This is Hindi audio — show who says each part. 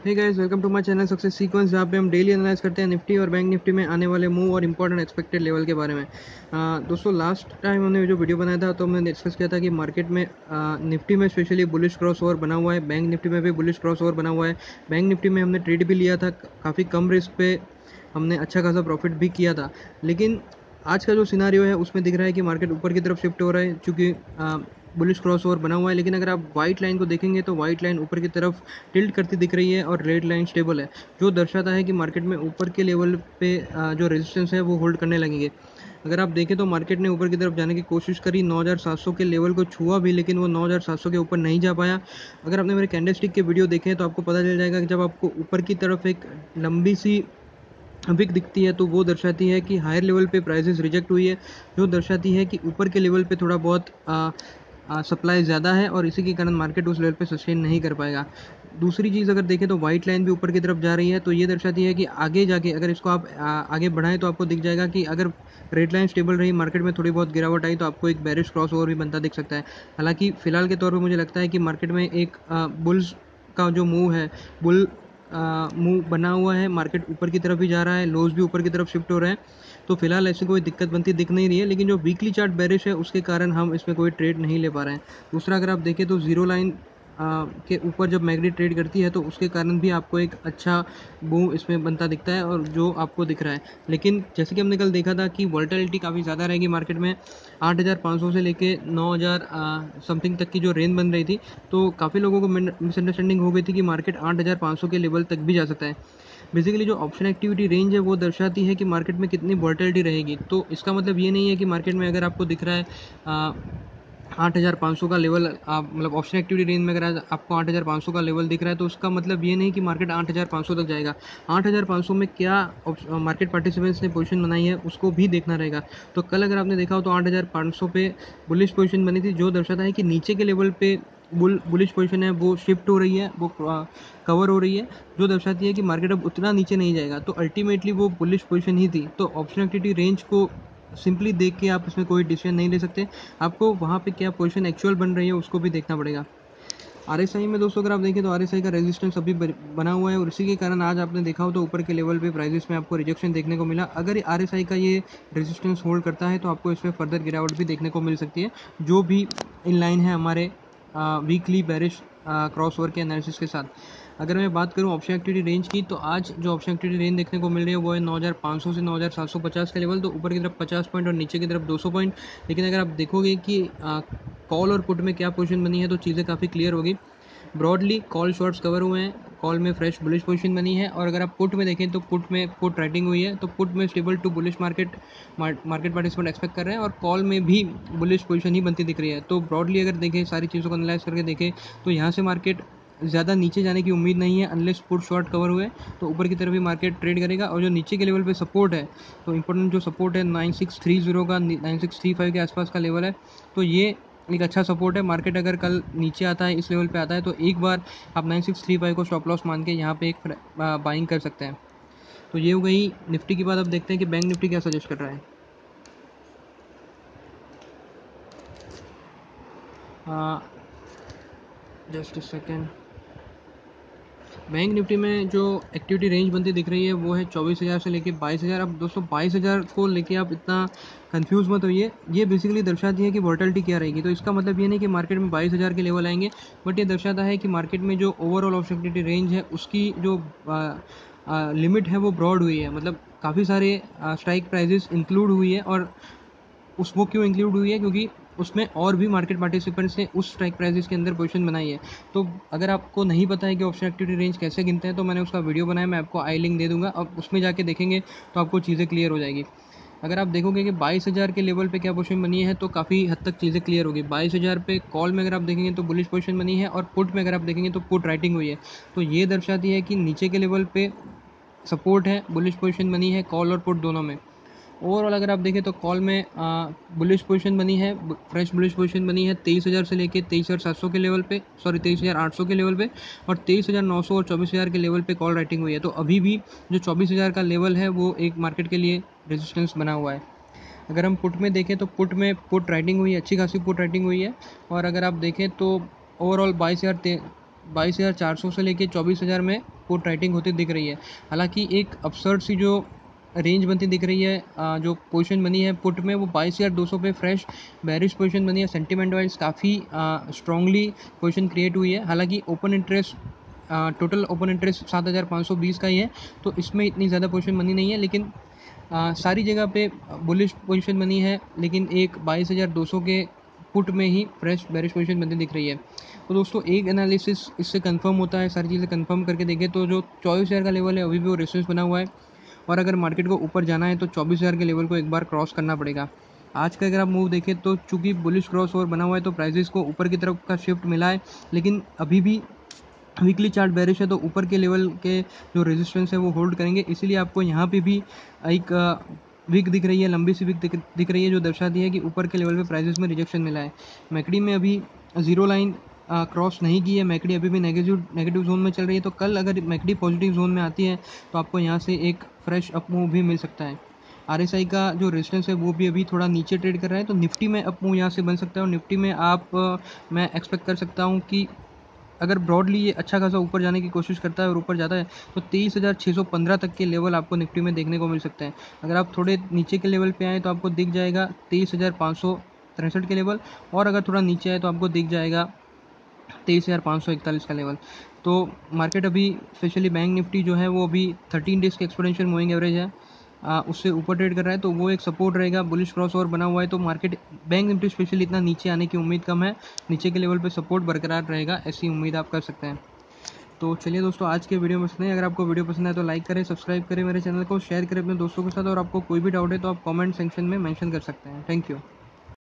Speaker 1: Hey guys, welcome to my channel success sequence, जहाँ पे हम डेली एनालाइज करते हैं निफ्टी और बैंक निफ्टी में आने वाले मूव और इंपॉर्टेंट एक्सपेक्टेड लेवल के बारे में। दोस्तों, लास्ट टाइम हमने जो वीडियो बनाया था तो हमने डिस्कस किया था कि मार्केट में निफ्टी में स्पेशली बुलिश क्रॉस ओवर बना हुआ है, बैंक निफ्टी में भी बुलिश क्रॉस ओवर बना हुआ है। बैंक निफ्टी में हमने ट्रेड भी लिया था, काफ़ी कम रिस्क पे हमने अच्छा खासा प्रॉफिट भी किया था। लेकिन आज का जो सिनारियो है उसमें दिख रहा है कि मार्केट ऊपर की तरफ शिफ्ट हो रहा है, चूँकि बुलिश क्रॉस ओवर बना हुआ है। लेकिन अगर आप वाइट लाइन को देखेंगे तो वाइट लाइन ऊपर की तरफ टिल्ट करती दिख रही है और रेड लाइन स्टेबल है, जो दर्शाता है कि मार्केट में ऊपर के लेवल पे जो रेजिस्टेंस है वो होल्ड करने लगेंगे। अगर आप देखें तो मार्केट ने ऊपर की तरफ जाने की कोशिश करी, 9700 के लेवल को छुआ भी, लेकिन वो 9700 के ऊपर नहीं जा पाया। अगर आपने मेरे कैंडलस्टिक के वीडियो देखे तो आपको पता चल जाएगा कि जब आपको ऊपर की तरफ एक लंबी सी विक दिखती है तो वो दर्शाती है कि हायर लेवल पे प्राइसेस रिजेक्ट हुई है, जो दर्शाती है कि ऊपर के लेवल पे थोड़ा बहुत सप्लाई ज़्यादा है और इसी के कारण मार्केट उस लेवल पे सस्टेन नहीं कर पाएगा। दूसरी चीज़ अगर देखें तो वाइट लाइन भी ऊपर की तरफ जा रही है, तो ये दर्शाती है कि आगे जाके अगर इसको आप आगे बढ़ाएं तो आपको दिख जाएगा कि अगर रेड लाइन स्टेबल रही, मार्केट में थोड़ी बहुत गिरावट आई, तो आपको एक बेरिश क्रॉस ओवर भी बनता दिख सकता है। हालांकि फिलहाल के तौर पर मुझे लगता है कि मार्केट में एक बुल्स का जो मूव है, बुल मूव बना हुआ है, मार्केट ऊपर की तरफ ही जा रहा है, लोज भी ऊपर की तरफ शिफ्ट हो रहे हैं, तो फिलहाल ऐसी कोई दिक्कत बनती दिख नहीं रही है। लेकिन जो वीकली चार्ट बेरिश है उसके कारण हम इसमें कोई ट्रेड नहीं ले पा रहे हैं। दूसरा, अगर आप देखें तो जीरो लाइन के ऊपर जब मैगडी ट्रेड करती है तो उसके कारण भी आपको एक अच्छा बूम इसमें बनता दिखता है, और जो आपको दिख रहा है। लेकिन जैसे कि हमने कल देखा था कि वोलेटिलिटी काफ़ी ज़्यादा रहेगी मार्केट में, 8500 से लेके 9000 समथिंग तक की जो रेंज बन रही थी, तो काफ़ी लोगों को मिसअंडरस्टैंडिंग हो गई थी कि मार्केट 8500 के लेवल तक भी जा सकता है। बेसिकली जो ऑप्शन एक्टिविटी रेंज है वो दर्शाती है कि मार्केट में कितनी वोलेटिलिटी रहेगी। तो इसका मतलब ये नहीं है कि मार्केट में अगर आपको दिख रहा है 8500 का लेवल, आप मतलब ऑप्शन एक्टिविटी रेंज में अगर आपको 8500 का लेवल दिख रहा है तो उसका मतलब ये नहीं कि मार्केट 8500 तक जाएगा। 8500 में क्या मार्केट पार्टिसिपेंट्स ने पोजीशन बनाई है उसको भी देखना रहेगा। तो कल अगर आपने देखा हो तो 8500 पे बुलिश पोजीशन बनी थी, जो दर्शाता है कि नीचे के लेवल पे बुलिश पोजीशन है वो शिफ्ट हो रही है, वो कवर हो रही है, जो दर्शाती है कि मार्केट अब उतना नीचे नहीं जाएगा। तो अल्टीमेटली वो बुलिश पोजीशन ही थी। तो ऑप्शन एक्टिविटी रेंज को सिंपली देख के आप इसमें कोई डिसीजन नहीं ले सकते, आपको वहाँ पे क्या पोजीशन एक्चुअल बन रही है उसको भी देखना पड़ेगा। आरएसआई में दोस्तों अगर आप देखें तो आरएसआई का रेजिस्टेंस अभी बना हुआ है, और इसी के कारण आज आपने देखा हो तो ऊपर के लेवल पे प्राइसेस में आपको रिजेक्शन देखने को मिला। अगर आरएसआई का ये रेजिस्टेंस होल्ड करता है तो आपको इसमें फर्दर गिरावट भी देखने को मिल सकती है, जो भी इन लाइन है हमारे वीकली बेरिश क्रॉस ओवर के एनालिसिस के साथ। अगर मैं बात करूं ऑप्शन एक्टिविटी रेंज की, तो आज जो ऑप्शन एक्टिविटी रेंज देखने को मिल रही है वो है 9500 से 9750 का लेवल, तो ऊपर की तरफ 50 पॉइंट और नीचे की तरफ 200 पॉइंट। लेकिन अगर आप देखोगे कि कॉल और पुट में क्या पोजीशन बनी है तो चीज़ें काफ़ी क्लियर होगी। ब्रॉडली कॉल शॉर्ट्स कवर हुए हैं, कॉल में फ्रेश बुलिश पोजीशन बनी है, और अगर आप पुट में देखें तो पुट में पुट राइटिंग हुई है, तो पुट में stable to bullish market participant expect कर रहे हैं, और कॉल में भी बुलिश पोजीशन ही बनती दिख रही है। तो ब्रॉडली अगर देखें, सारी चीज़ों को एनालाइज करके देखें, तो यहाँ से मार्केट ज़्यादा नीचे जाने की उम्मीद नहीं है अनलेस पुट शॉर्ट कवर हुए, तो ऊपर की तरफ भी मार्केट ट्रेड करेगा। और जो नीचे के लेवल पे सपोर्ट है, तो इंपॉर्टेंट जो सपोर्ट है 9630 का, 9635 के आसपास का लेवल है, तो ये एक अच्छा सपोर्ट है। मार्केट अगर कल नीचे आता है, इस लेवल पे आता है, तो एक बार आप 9635 को स्टॉप लॉस मान के यहाँ पे एक बाइंग कर सकते हैं। तो ये हो गई निफ्टी की बात। अब देखते हैं कि बैंक निफ्टी क्या सजेस्ट कर रहा है। Just a second. Bank Nifty में जो एक्टिविटी रेंज बनती दिख रही है वो है 24,000 से लेके 22,000। अब दोस्तों 22,000 को लेके आप इतना कंफ्यूज मत होइए, ये बेसिकली दर्शाती है कि वोलेटिलिटी क्या रहेगी। तो इसका मतलब ये नहीं कि मार्केट में 22,000 के लेवल आएंगे, बट ये दर्शाता है कि मार्केट में जो ओवरऑल ऑप्शनलिटी रेंज है उसकी जो लिमिट है वो ब्रॉड हुई है, मतलब काफ़ी सारे स्ट्राइक प्राइजेस इंक्लूड हुई है। और वो क्यों इंक्लूड हुई है, क्योंकि उसमें और भी मार्केट पार्टिसिपेंट्स ने उस स्ट्राइक प्राइसेस के अंदर पोजीशन बनाई है। तो अगर आपको नहीं पता है कि ऑप्शन एक्टिविटी रेंज कैसे गिनते हैं, तो मैंने उसका वीडियो बनाया, मैं आपको आई लिंक दे दूंगा, अब उसमें जाके देखेंगे तो आपको चीज़ें क्लियर हो जाएगी। अगर आप देखोगे कि 22,000 के लेवल पे क्या पोजीशन बनी है, तो काफ़ी हद तक चीज़ें क्लियर होगी। 22,000 पे कॉल में अगर आप देखेंगे तो बुलिश पोजीशन बनी है, और पुट में अगर आप देखेंगे तो पुट राइटिंग हुई है। तो ये दर्शाती है कि नीचे के लेवल पे सपोर्ट है, बुलिश पोजीशन बनी है कॉल और पुट दोनों में। ओवरऑल अगर आप देखें तो कॉल में बुलिश पोजीशन बनी है, फ्रेश बुलिश पोजीशन बनी है 23,000 से लेके 23,700 के लेवल पे, सॉरी 23,800 के लेवल पे, और 23,900 और 24,000 के लेवल पे कॉल राइटिंग हुई है। तो अभी भी जो 24,000 का लेवल है वो एक मार्केट के लिए रेजिस्टेंस बना हुआ है। अगर हम पुट में देखें तो पुट में पुट राइटिंग हुई है, अच्छी खासी पुट राइटिंग हुई है। और अगर आप देखें तो ओवरऑल 22,400 से लेके 24,000 में सपोर्ट राइटिंग होती दिख रही है। हालांकि एक अपसर्ड सी जो रेंज बनती दिख रही है, जो पोजीशन बनी है पुट में वो 22,200 पे फ्रेश बेरिश पोजीशन बनी है। सेंटीमेंट वाइज काफ़ी स्ट्रांगली पोजीशन क्रिएट हुई है। हालांकि open interest total open interest 7,520 का ही है, तो इसमें इतनी ज़्यादा पोजीशन बनी नहीं है, लेकिन सारी जगह पे बुलिश पोजीशन बनी है। लेकिन एक 22,200 के पुट में ही फ्रेश बेरिश पोजीशन बनती दिख रही है। तो दोस्तों एक एनालिसिस इससे कंफर्म होता है, सारी चीज़ें कंफर्म करके देखें तो जो 24,000 का लेवल है अभी भी वो रेजिस्टेंस बना हुआ है, और अगर मार्केट को ऊपर जाना है तो 24,000 के लेवल को एक बार क्रॉस करना पड़ेगा। आज का अगर आप मूव देखें तो चूंकि बुलिश क्रॉस ओवर बना हुआ है तो प्राइजेस को ऊपर की तरफ का शिफ्ट मिला है, लेकिन अभी भी वीकली चार्ट बेरिश है, तो ऊपर के लेवल के जो रेजिस्टेंस है वो होल्ड करेंगे। इसीलिए आपको यहाँ पे भी एक विक दिख रही है, लंबी सी विक दिख रही है, जो दर्शाती है कि ऊपर के लेवल पे प्राइजेस में रिजेक्शन मिला है। मैकडी में अभी जीरो लाइन क्रॉस नहीं की है, मैकडी अभी भी नेगेटिव जोन में चल रही है। तो कल अगर मैकडी पॉजिटिव जोन में आती है तो आपको यहाँ से एक फ्रेश अप मूव भी मिल सकता है। RSI का जो रेजिस्टेंस है वो भी अभी थोड़ा नीचे ट्रेड कर रहा है, तो निफ्टी में अप मूव यहाँ से बन सकता है। और निफ्टी में मैं एक्सपेक्ट कर सकता हूँ कि अगर ब्रॉडली ये अच्छा खासा ऊपर जाने की कोशिश करता है और ऊपर जाता है तो 23,615 तक के लेवल आपको निफ्टी में देखने को मिल सकते हैं। अगर आप थोड़े नीचे के लेवल पे आए तो आपको दिख जाएगा 23,563 के लेवल, और अगर थोड़ा नीचे आए तो आपको दिख जाएगा 23,541 का लेवल। तो मार्केट अभी स्पेशली बैंक निफ्टी जो है वो अभी 13 डेज़ के एक्सपोनेंशियल मूविंग एवरेज है, उससे ऊपर ट्रेड कर रहा है, तो वो एक सपोर्ट रहेगा। बुलिश क्रॉस ओवर बना हुआ है तो मार्केट बैंक निफ्टी स्पेशली इतना नीचे आने की उम्मीद कम है, नीचे के लेवल पे सपोर्ट बरकरार रहेगा, ऐसी उम्मीद आप कर सकते हैं। तो चलिए दोस्तों, आज के वीडियो में इतना ही। अगर आपको वीडियो पसंद है तो लाइक करें, सब्सक्राइब करें मेरे चैनल को, शेयर करें अपने दोस्तों के साथ, और आपको कोई भी डाउट है तो आप कमेंट सेक्शन में मेंशन कर सकते हैं। Thank you.